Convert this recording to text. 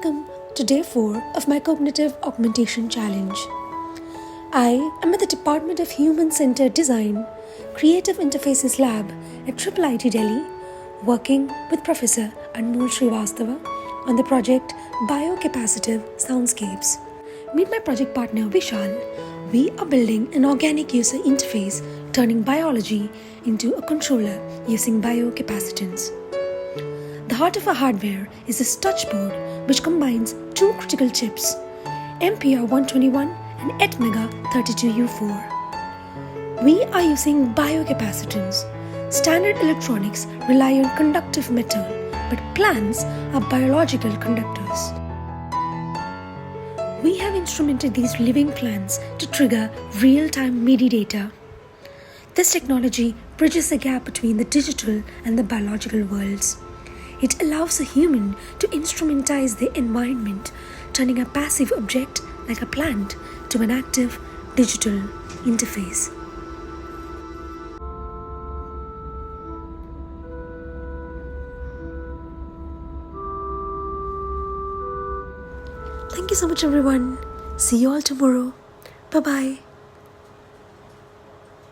Welcome to day 4 of my Cognitive Augmentation Challenge. I am at the Department of Human-Centered Design, Creative Interfaces Lab at IIIT Delhi, working with Professor Anmol Srivastava on the project Capacitive Soundscapes. Meet my project partner Vishal. We are building an organic user interface, turning biology into a controller using biocapacitance. The heart of our hardware is this touchboard which combines two critical chips, MPR121 and ATmega32U4. We are using biocapacitance. Standard electronics rely on conductive metal, but plants are biological conductors. We have instrumented these living plants to trigger real-time MIDI data. This technology bridges the gap between the digital and the biological worlds. It allows a human to instrumentize the environment, turning a passive object like a plant to an active digital interface. Thank you so much, everyone. See you all tomorrow. Bye-bye.